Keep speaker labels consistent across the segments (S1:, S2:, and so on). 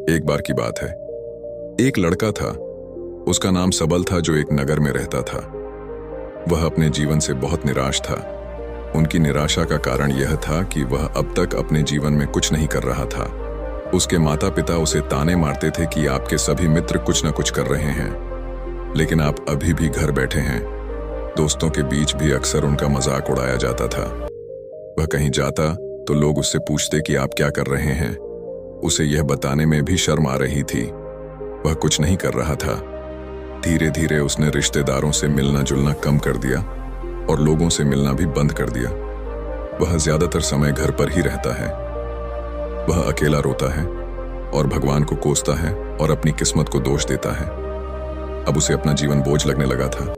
S1: एक बार की बात है, एक लड़का था। उसका नाम सबल था, जो एक नगर में रहता था। वह अपने जीवन से बहुत निराश था। उनकी निराशा का कारण यह था कि वह अब तक अपने जीवन में कुछ नहीं कर रहा था। उसके माता पिता उसे ताने मारते थे कि आपके सभी मित्र कुछ न कुछ कर रहे हैं, लेकिन आप अभी भी घर बैठे हैं। दोस्तों के बीच भी अक्सर उनका मजाक उड़ाया जाता था। वह कहीं जाता तो लोग उससे पूछते कि आप क्या कर रहे हैं। उसे यह बताने में भी शर्म आ रही थी। वह कुछ नहीं कर रहा था। धीरे धीरे उसने रिश्तेदारों से मिलना जुलना कम कर दिया और लोगों से मिलना भी बंद कर दिया। वह ज्यादातर समय घर पर ही रहता है। वह अकेला रोता है और भगवान को कोसता है और अपनी किस्मत को दोष देता है। अब उसे अपना जीवन बोझ लगने लगा था।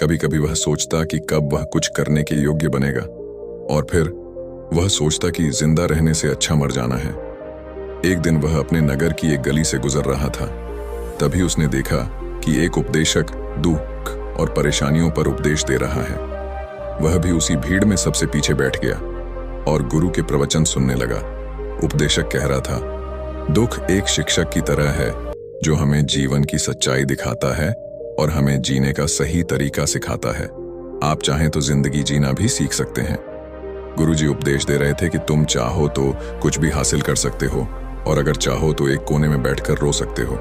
S1: कभी कभी वह सोचता कि कब वह कुछ करने के योग्य बनेगा, और फिर वह सोचता कि जिंदा रहने से अच्छा मर जाना है। एक दिन वह अपने नगर की एक गली से गुजर रहा था। तभी उसने देखा कि एक उपदेशक दुख और परेशानियों पर उपदेश दे रहा है। वह भी उसी भीड़ में सबसे पीछे बैठ गया और गुरु के प्रवचन सुनने लगा। उपदेशक कह रहा था, दुख एक शिक्षक की तरह है जो हमें जीवन की सच्चाई दिखाता है और हमें जीने का सही तरीका सिखाता है। आप चाहें तो जिंदगी जीना भी सीख सकते हैं। गुरुजी उपदेश दे रहे थे कि तुम चाहो तो कुछ भी हासिल कर सकते हो, और अगर चाहो तो एक कोने में बैठकर रो सकते हो।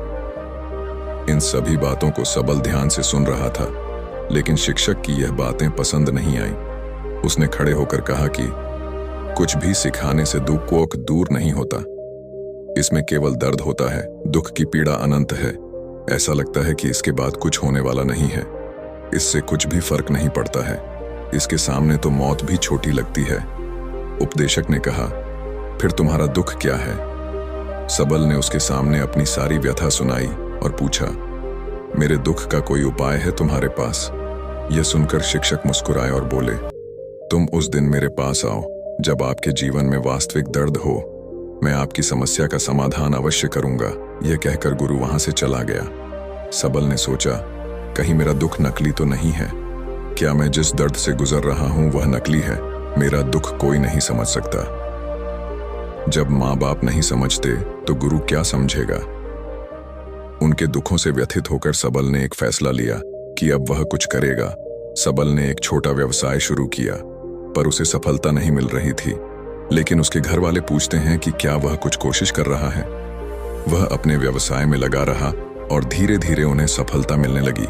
S1: इन सभी बातों को सबल ध्यान से सुन रहा था, लेकिन शिक्षक की यह बातें पसंद नहीं आई। उसने खड़े होकर कहा कि कुछ भी सिखाने से दुख दूर नहीं होता। इसमें केवल दर्द होता है। दुख की पीड़ा अनंत है। ऐसा लगता है कि इसके बाद कुछ होने वाला नहीं है। इससे कुछ भी फर्क नहीं पड़ता है। इसके सामने तो मौत भी छोटी लगती है। उपदेशक ने कहा, फिर तुम्हारा दुख क्या है? सबल ने उसके सामने अपनी सारी व्यथा सुनाई और पूछा, मेरे दुख का कोई उपाय है तुम्हारे पास? यह सुनकर शिक्षक मुस्कुराए और बोले, तुम उस दिन मेरे पास आओ जब आपके जीवन में वास्तविक दर्द हो। मैं आपकी समस्या का समाधान अवश्य करूंगा। यह कहकर गुरु वहां से चला गया। सबल ने सोचा, कहीं मेरा दुख नकली तो नहीं है? क्या मैं जिस दर्द से गुजर रहा हूं वह नकली है? मेरा दुख कोई नहीं समझ सकता। जब माँ बाप नहीं समझते तो गुरु क्या समझेगा? उनके दुखों से व्यथित होकर सबल ने एक फैसला लिया कि अब वह कुछ करेगा। सबल ने एक छोटा व्यवसाय शुरू किया, पर उसे सफलता नहीं मिल रही थी। लेकिन उसके घर वाले पूछते हैं कि क्या वह कुछ कोशिश कर रहा है। वह अपने व्यवसाय में लगा रहा और धीरे धीरे उन्हें सफलता मिलने लगी।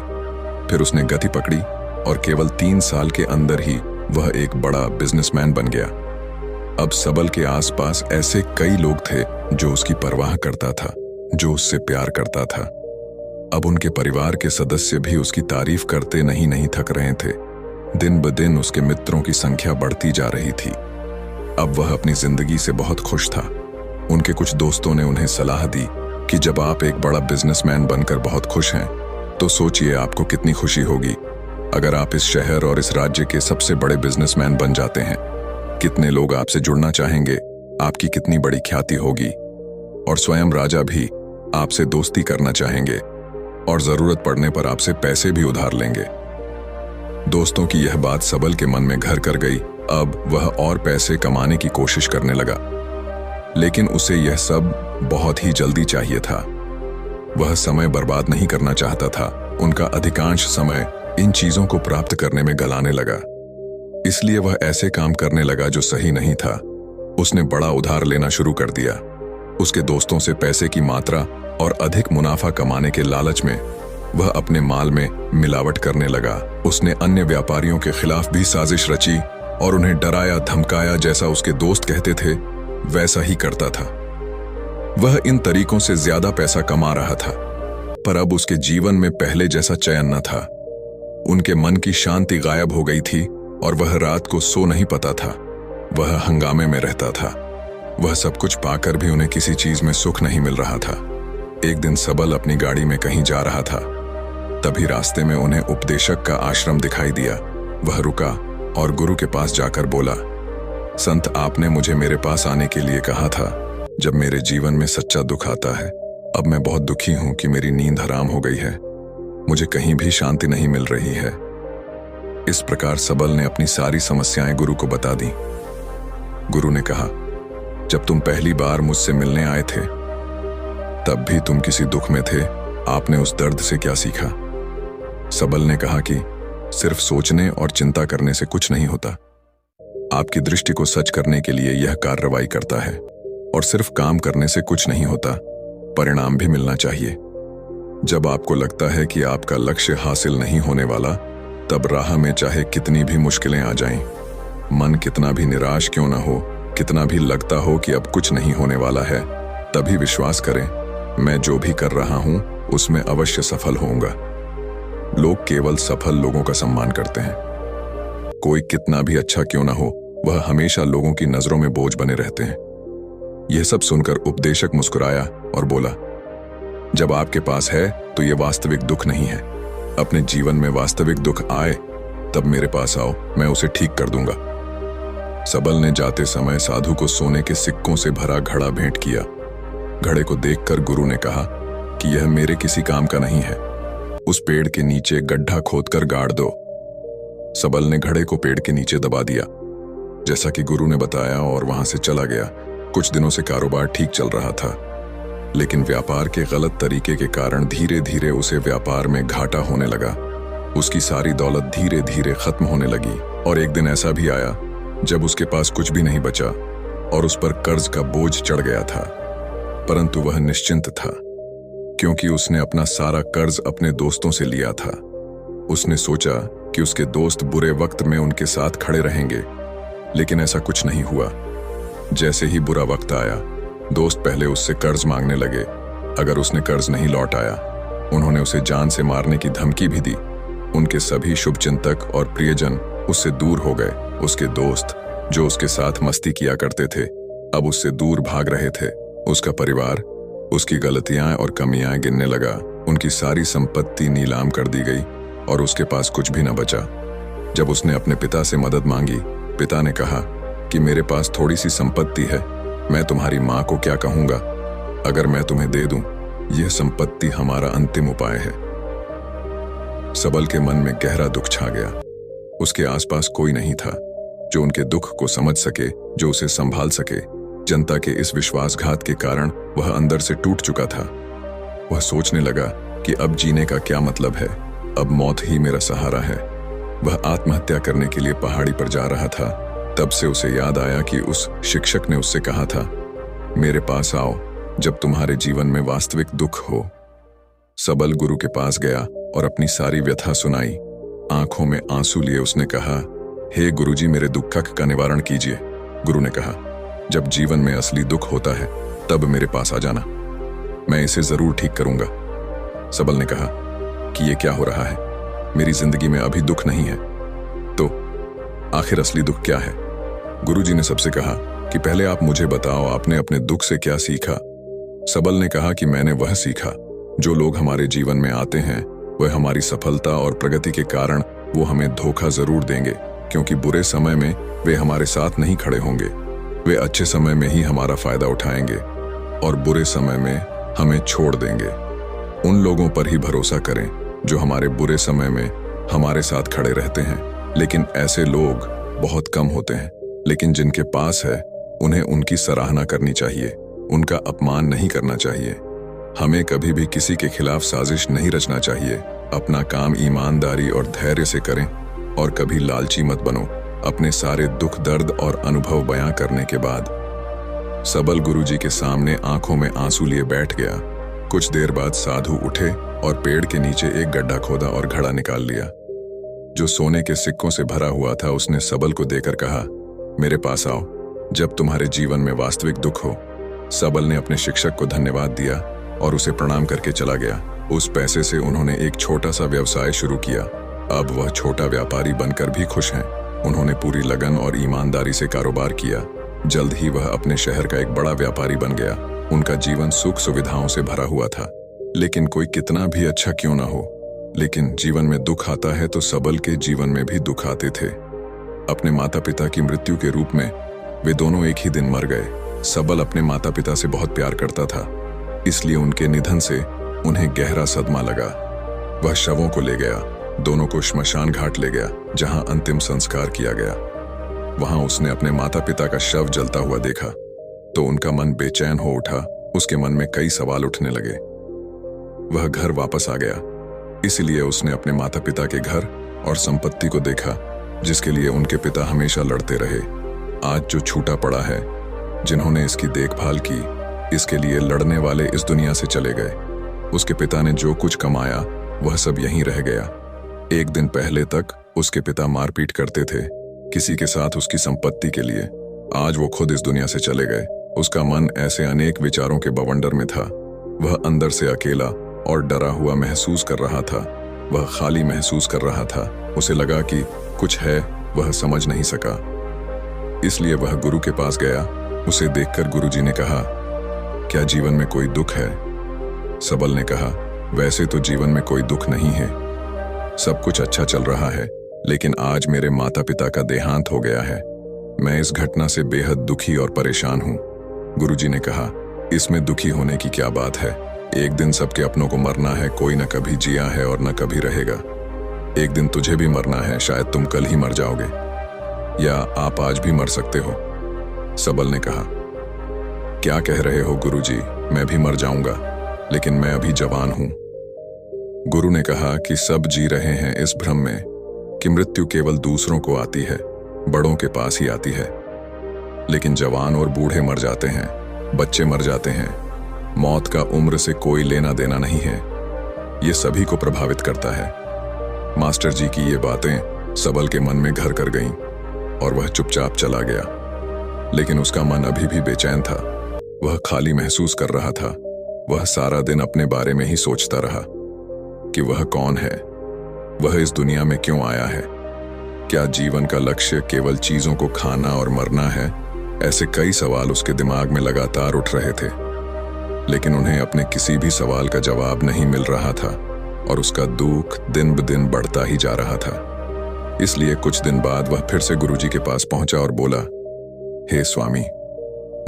S1: फिर उसने गति पकड़ी और केवल 3 साल के अंदर ही वह एक बड़ा बिजनेसमैन बन गया। अब सबल के आसपास ऐसे कई लोग थे जो उसकी परवाह करता था, जो उससे प्यार करता था। अब उनके परिवार के सदस्य भी उसकी तारीफ करते नहीं थक रहे थे। दिन ब दिन उसके मित्रों की संख्या बढ़ती जा रही थी। अब वह अपनी जिंदगी से बहुत खुश था। उनके कुछ दोस्तों ने उन्हें सलाह दी कि जब आप एक बड़ा बिजनेसमैन बनकर बहुत खुश हैं, तो सोचिए आपको कितनी खुशी होगी अगर आप इस शहर और इस राज्य के सबसे बड़े बिजनेसमैन बन जाते हैं। कितने लोग आपसे जुड़ना चाहेंगे, आपकी कितनी बड़ी ख्याति होगी, और स्वयं राजा भी आपसे दोस्ती करना चाहेंगे और जरूरत पड़ने पर आपसे पैसे भी उधार लेंगे। दोस्तों की यह बात सबल के मन में घर कर गई। अब वह और पैसे कमाने की कोशिश करने लगा, लेकिन उसे यह सब बहुत ही जल्दी चाहिए था। वह समय बर्बाद नहीं करना चाहता था। उनका अधिकांश समय इन चीजों को प्राप्त करने में गलाने लगा। इसलिए वह ऐसे काम करने लगा जो सही नहीं था। उसने बड़ा उधार लेना शुरू कर दिया। उसके दोस्तों से पैसे की मात्रा और अधिक मुनाफा कमाने के लालच में वह अपने माल में मिलावट करने लगा। उसने अन्य व्यापारियों के खिलाफ भी साजिश रची और उन्हें डराया धमकाया। जैसा उसके दोस्त कहते थे वैसा ही करता था। वह इन तरीकों से ज्यादा पैसा कमा रहा था, पर अब उसके जीवन में पहले जैसा चैन न था। उनके मन की शांति गायब हो गई थी और वह रात को सो नहीं पाता था। वह हंगामे में रहता था। वह सब कुछ पाकर भी उन्हें किसी चीज में सुख नहीं मिल रहा था। एक दिन सबल अपनी गाड़ी में कहीं जा रहा था। तभी रास्ते में उन्हें उपदेशक का आश्रम दिखाई दिया। वह रुका और गुरु के पास जाकर बोला, संत, आपने मुझे मेरे पास आने के लिए कहा था जब मेरे जीवन में सच्चा दुख आता है। अब मैं बहुत दुखी हूं कि मेरी नींद हराम हो गई है। मुझे कहीं भी शांति नहीं मिल रही है। इस प्रकार सबल ने अपनी सारी समस्याएं गुरु को बता दी। गुरु ने कहा, जब तुम पहली बार मुझसे मिलने आए थे तब भी तुम किसी दुख में थे। आपने उस दर्द से क्या सीखा? सबल ने कहा कि सिर्फ सोचने और चिंता करने से कुछ नहीं होता। आपकी दृष्टि को सच करने के लिए यह कार्रवाई करता है। और सिर्फ काम करने से कुछ नहीं होता, परिणाम भी मिलना चाहिए। जब आपको लगता है कि आपका लक्ष्य हासिल नहीं होने वाला, तब राह में चाहे कितनी भी मुश्किलें आ जाएं, मन कितना भी निराश क्यों ना हो, कितना भी लगता हो कि अब कुछ नहीं होने वाला है, तभी विश्वास करें, मैं जो भी कर रहा हूं उसमें अवश्य सफल होऊंगा। लोग केवल सफल लोगों का सम्मान करते हैं। कोई कितना भी अच्छा क्यों ना हो, वह हमेशा लोगों की नजरों में बोझ बने रहते हैं। यह सब सुनकर उपदेशक मुस्कुराया और बोला, जब आपके पास है तो यह वास्तविक दुख नहीं है। अपने जीवन में वास्तविक दुख आए तब मेरे पास आओ, मैं उसे ठीक कर दूंगा। सबल ने जाते समय साधु को सोने के सिक्कों से भरा घड़ा भेंट किया। घड़े को देखकर गुरु ने कहा कि यह मेरे किसी काम का नहीं है, उस पेड़ के नीचे गड्ढा खोदकर गाड़ दो। सबल ने घड़े को पेड़ के नीचे दबा दिया, जैसा कि गुरु ने बताया, और वहां से चला गया। कुछ दिनों से कारोबार ठीक चल रहा था, लेकिन व्यापार के गलत तरीके के कारण धीरे धीरे उसे व्यापार में घाटा होने लगा। उसकी सारी दौलत धीरे धीरे खत्म होने लगी और एक दिन ऐसा भी आया जब उसके पास कुछ भी नहीं बचा और उस पर कर्ज का बोझ चढ़ गया था। परंतु वह निश्चिंत था, क्योंकि उसने अपना सारा कर्ज अपने दोस्तों से लिया था। उसने सोचा कि उसके दोस्त बुरे वक्त में उनके साथ खड़े रहेंगे, लेकिन ऐसा कुछ नहीं हुआ। जैसे ही बुरा वक्त आया, दोस्त पहले उससे कर्ज मांगने लगे। अगर उसने कर्ज नहीं लौटाया, उन्होंने उसे जान से मारने की धमकी भी दी। उनके सभी शुभचिंतक और प्रियजन उससे दूर हो गए। उसके दोस्त, जो उसके साथ मस्ती किया करते थे, अब उससे दूर भाग रहे थे। उसका परिवार उसकी गलतियां और कमियां गिनने लगा। उनकी सारी संपत्ति नीलाम कर दी गई और उसके पास कुछ भी न बचा। जब उसने अपने पिता से मदद मांगी, पिता ने कहा कि मेरे पास थोड़ी सी संपत्ति है, मैं तुम्हारी मां को क्या कहूंगा? अगर मैं तुम्हें दे दूं, यह संपत्ति हमारा अंतिम उपाय है। सबल के मन में गहरा दुख छा गया। उसके आसपास कोई नहीं था जो उनके दुख को समझ सके, जो उसे संभाल सके। जनता के इस विश्वासघात के कारण वह अंदर से टूट चुका था। वह सोचने लगा कि अब जीने का क्या मतलब है, अब मौत ही मेरा सहारा है। वह आत्महत्या करने के लिए पहाड़ी पर जा रहा था। तब से उसे याद आया कि उस शिक्षक ने उससे कहा था, मेरे पास आओ जब तुम्हारे जीवन में वास्तविक दुख हो। सबल गुरु के पास गया और अपनी सारी व्यथा सुनाई। आंखों में आंसू लिए उसने कहा, हे गुरुजी, मेरे दुख का निवारण कीजिए। गुरु ने कहा, जब जीवन में असली दुख होता है तब मेरे पास आ जाना, मैं इसे जरूर ठीक करूंगा। सबल ने कहा कि ये क्या हो रहा है, मेरी जिंदगी में अभी दुख नहीं है, तो आखिर असली दुख क्या है? गुरुजी ने सबसे कहा कि पहले आप मुझे बताओ, आपने अपने दुख से क्या सीखा? सबल ने कहा कि मैंने वह सीखा, जो लोग हमारे जीवन में आते हैं वह हमारी सफलता और प्रगति के कारण वो हमें धोखा जरूर देंगे, क्योंकि बुरे समय में वे हमारे साथ नहीं खड़े होंगे। वे अच्छे समय में ही हमारा फायदा उठाएंगे और बुरे समय में हमें छोड़ देंगे। उन लोगों पर ही भरोसा करें जो हमारे बुरे समय में हमारे साथ खड़े रहते हैं। लेकिन ऐसे लोग बहुत कम होते हैं, लेकिन जिनके पास है उन्हें उनकी सराहना करनी चाहिए, उनका अपमान नहीं करना चाहिए। हमें कभी भी किसी के खिलाफ साजिश नहीं रचना चाहिए। अपना काम ईमानदारी और धैर्य से करें और कभी लालची मत बनो। अपने सारे दुख, दर्द और अनुभव बयां करने के बाद सबल गुरुजी के सामने आंखों में आंसू लिए बैठ गया। कुछ देर बाद साधु उठे और पेड़ के नीचे एक गड्ढा खोदा और घड़ा निकाल लिया, जो सोने के सिक्कों से भरा हुआ था। उसने सबल को देकर कहा, मेरे पास आओ जब तुम्हारे जीवन में वास्तविक दुख हो। सबल ने अपने शिक्षक को धन्यवाद दिया और उसे प्रणाम करके चला गया। उस पैसे से उन्होंने एक छोटा सा व्यवसाय शुरू किया। अब वह छोटा व्यापारी बनकर भी खुश हैं। उन्होंने पूरी लगन और ईमानदारी से कारोबार किया। जल्द ही वह अपने शहर का एक बड़ा व्यापारी बन गया। उनका जीवन सुख सुविधाओं से भरा हुआ था। लेकिन कोई कितना भी अच्छा क्यों ना हो, लेकिन जीवन में दुख आता है तो सबल के जीवन में भी दुख आते थे। अपने माता पिता की मृत्यु के रूप में वे दोनों एक ही दिन मर गए। सबल अपने माता पिता से बहुत प्यार करता था, इसलिए उनके निधन से उन्हें गहरा सदमा लगा। वह शवों को ले गया, दोनों को श्मशान घाट ले गया, जहां अंतिम संस्कार किया गया। वहां उसने अपने माता पिता का शव जलता हुआ देखा तो उनका मन बेचैन हो उठा उसके मन में कई सवाल उठने लगे। वह घर वापस आ गया, इसलिए उसने अपने माता पिता के घर और संपत्ति को देखा जिसके लिए उनके पिता हमेशा लड़ते रहे। आज जो छूटा पड़ा है, जिन्होंने इसकी देखभाल की, इसके लिए लड़ने वाले इस दुनिया से चले गए। उसके पिता ने जो कुछ कमाया वह सब यहीं रह गया। एक दिन पहले तक उसके पिता मारपीट करते थे किसी के साथ उसकी संपत्ति के लिए। आज वो खुद इस दुनिया से चले गए। उसका मन ऐसे अनेक विचारों के बवंडर में था। वह अंदर से अकेला और डरा हुआ महसूस कर रहा था। वह खाली महसूस कर रहा था। उसे लगा कि कुछ है, वह समझ नहीं सका। इसलिए वह गुरु के पास गया। उसे देखकर गुरुजी ने कहा, क्या जीवन में कोई दुख है? सबल ने कहा, वैसे तो जीवन में कोई दुख नहीं है, सब कुछ अच्छा चल रहा है, लेकिन आज मेरे माता पिता का देहांत हो गया है। मैं इस घटना से बेहद दुखी और परेशान हूँ। गुरुजी ने कहा, इसमें दुखी होने की क्या बात है? एक दिन सबके अपनों को मरना है। कोई न कभी जिया है और न कभी रहेगा। एक दिन तुझे भी मरना है। शायद तुम कल ही मर जाओगे, या आप आज भी मर सकते हो। सबल ने कहा, क्या कह रहे हो गुरुजी? मैं भी मर जाऊंगा, लेकिन मैं अभी जवान हूं। गुरु ने कहा कि सब जी रहे हैं इस भ्रम में कि मृत्यु केवल दूसरों को आती है, बड़ों के पास ही आती है। लेकिन जवान और बूढ़े मर जाते हैं, बच्चे मर जाते हैं। मौत का उम्र से कोई लेना देना नहीं है। ये सभी को प्रभावित करता है। मास्टर जी की ये बातें सबल के मन में घर कर गईं और वह चुपचाप चला गया। लेकिन उसका मन अभी भी बेचैन था। वह खाली महसूस कर रहा था। वह सारा दिन अपने बारे में ही सोचता रहा कि वह कौन है, वह इस दुनिया में क्यों आया है। क्या जीवन का लक्ष्य केवल चीजों को खाना और मरना है? ऐसे कई सवाल उसके दिमाग में लगातार उठ रहे थे, लेकिन उन्हें अपने किसी भी सवाल का जवाब नहीं मिल रहा था और उसका दुख दिन ब दिन बढ़ता ही जा रहा था। इसलिए कुछ दिन बाद वह फिर से गुरुजी के पास पहुंचा और बोला, हे स्वामी,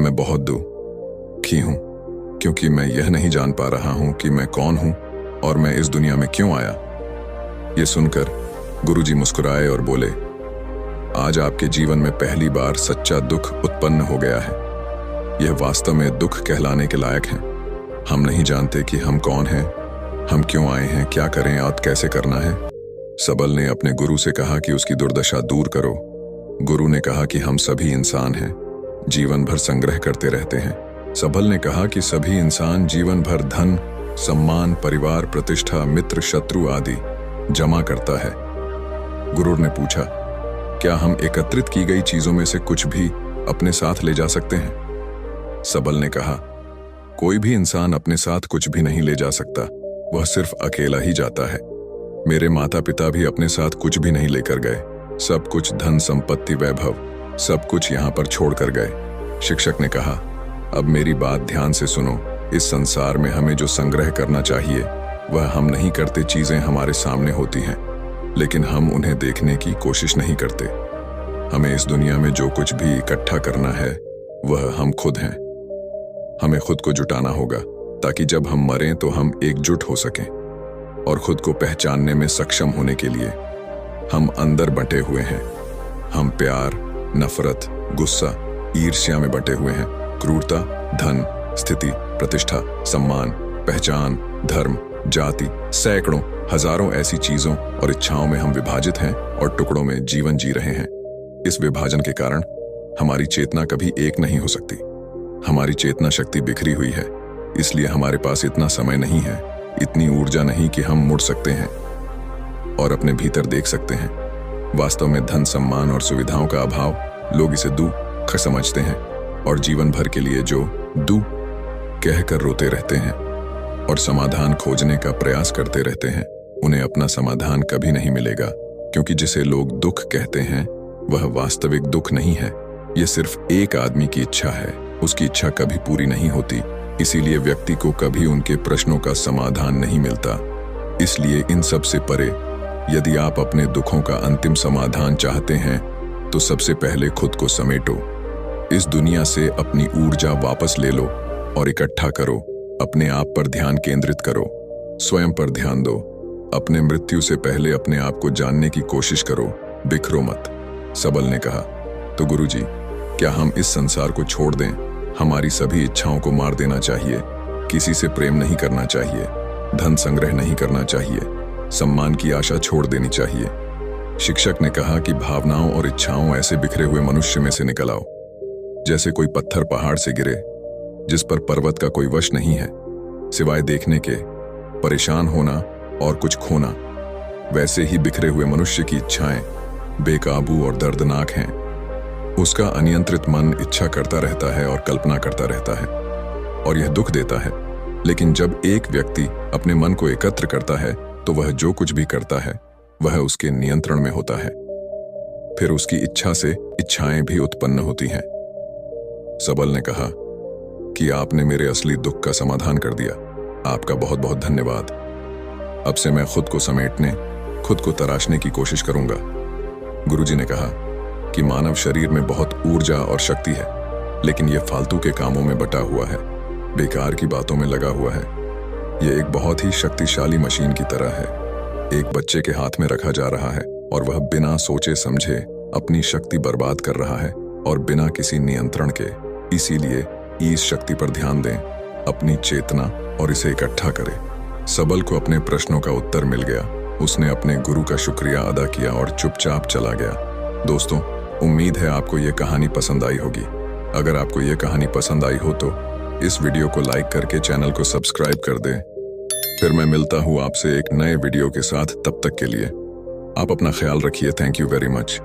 S1: मैं बहुत दुखी हूं, क्योंकि मैं यह नहीं जान पा रहा हूं कि मैं कौन हूं और मैं इस दुनिया में क्यों आया। यह सुनकर गुरुजी मुस्कुराए और बोले, आज आपके जीवन में पहली बार सच्चा दुख उत्पन्न हो गया है। यह वास्तव में दुख कहलाने के लायक है। हम नहीं जानते कि हम कौन हैं, हम क्यों आए हैं, क्या करें और कैसे करना है। सबल ने अपने गुरु से कहा कि उसकी दुर्दशा दूर करो। गुरु ने कहा कि हम सभी इंसान हैं, जीवन भर संग्रह करते रहते हैं। सबल ने कहा कि सभी इंसान जीवन भर धन, सम्मान, परिवार, प्रतिष्ठा, मित्र, शत्रु आदि जमा करता है। गुरु ने पूछा, क्या हम एकत्रित की गई चीजों में से कुछ भी अपने साथ ले जा सकते हैं? सबल ने कहा, कोई भी इंसान अपने साथ कुछ भी नहीं ले जा सकता, वह सिर्फ अकेला ही जाता है। मेरे माता पिता भी अपने साथ कुछ भी नहीं लेकर गए। सब कुछ, धन संपत्ति, वैभव, सब कुछ यहाँ पर छोड़कर गए। शिक्षक ने कहा, अब मेरी बात ध्यान से सुनो। इस संसार में हमें जो संग्रह करना चाहिए वह हम नहीं करते। चीजें हमारे सामने होती हैं, लेकिन हम उन्हें देखने की कोशिश नहीं करते। हमें इस दुनिया में जो कुछ भी इकट्ठा करना है वह हम खुद हैं। हमें खुद को जुटाना होगा ताकि जब हम मरें तो हम एकजुट हो सकें। और खुद को पहचानने में सक्षम होने के लिए हम अंदर बंटे हुए हैं। हम प्यार, नफरत, गुस्सा, ईर्ष्या में बंटे हुए हैं। क्रूरता, धन, स्थिति, प्रतिष्ठा, सम्मान, पहचान, धर्म, जाति, सैकड़ों, हजारों ऐसी चीजों और इच्छाओं में हम विभाजित हैं और टुकड़ों में जीवन जी रहे हैं। इस विभाजन के कारण हमारी चेतना कभी एक नहीं हो सकती। हमारी चेतना शक्ति बिखरी हुई है, इसलिए हमारे पास इतना समय नहीं है, इतनी ऊर्जा नहीं कि हम मुड़ सकते हैं और अपने भीतर देख सकते हैं। वास्तव में धन, सम्मान और सुविधाओं का अभाव, लोग इसे दुख समझते हैं और जीवन भर के लिए जो दुख कहकर रोते रहते हैं और समाधान खोजने का प्रयास करते रहते हैं, उन्हें अपना समाधान कभी नहीं मिलेगा, क्योंकि जिसे लोग दुख कहते हैं वह वास्तविक दुख नहीं है। यह सिर्फ एक आदमी की इच्छा है, उसकी इच्छा कभी पूरी नहीं होती। इसीलिए व्यक्ति को कभी उनके प्रश्नों का समाधान नहीं मिलता। इसलिए इन सब से परे, यदि आप अपने दुखों का अंतिम समाधान चाहते हैं तो सबसे पहले खुद को समेटो। इस दुनिया से अपनी ऊर्जा वापस ले लो और इकट्ठा करो। अपने आप पर ध्यान केंद्रित करो, स्वयं पर ध्यान दो। अपने मृत्यु से पहले अपने आप को जानने की कोशिश करो, बिखरो मत। सबल ने कहा, तो गुरुजी, क्या हम इस संसार को छोड़ दें हमारी सभी इच्छाओं को मार देना चाहिए। किसी से प्रेम नहीं करना चाहिए, धन संग्रह नहीं करना चाहिए, सम्मान की आशा छोड़ देनी चाहिए। शिक्षक ने कहा कि भावनाओं और इच्छाओं ऐसे बिखरे हुए मनुष्य में से निकल आओ, जैसे कोई पत्थर पहाड़ से गिरे जिस पर पर्वत का कोई वश नहीं है सिवाय देखने के, परेशान होना और कुछ खोना। वैसे ही बिखरे हुए मनुष्य की इच्छाएं बेकाबू और दर्दनाक हैं। उसका अनियंत्रित मन इच्छा करता रहता है और कल्पना करता रहता है और यह दुख देता है। लेकिन जब एक व्यक्ति अपने मन को एकत्र करता है तो वह जो कुछ भी करता है वह उसके नियंत्रण में होता है। फिर उसकी इच्छा से इच्छाएं भी उत्पन्न होती हैं। सबल ने कहा कि आपने मेरे असली दुख का समाधान कर दिया। आपका बहुत बहुत धन्यवाद। अब से मैं खुद को समेटने, खुद को तराशने की कोशिश करूंगा। गुरुजी ने कहा कि मानव शरीर में बहुत ऊर्जा और शक्ति है, लेकिन यह फालतू के कामों में बटा हुआ है, बेकार की बातों में लगा हुआ है। यह एक बहुत ही शक्तिशाली मशीन की तरह है। एक बच्चे के हाथ में रखा जा रहा है और वह बिना सोचे समझे अपनी शक्ति बर्बाद कर रहा है और बिना किसी नियंत्रण के। इसीलिए इस शक्ति पर ध्यान दें, अपनी चेतना, और इसे इकट्ठा करें। सबल को अपने प्रश्नों का उत्तर मिल गया। उसने अपने गुरु का शुक्रिया अदा किया और चुपचाप चला गया। दोस्तों, उम्मीद है आपको यह कहानी पसंद आई होगी। अगर आपको यह कहानी पसंद आई हो तो इस वीडियो को लाइक करके चैनल को सब्सक्राइब कर दें। फिर मैं मिलता हूँ आपसे एक नए वीडियो के साथ। तब तक के लिए आप अपना ख्याल रखिए। Thank you very much.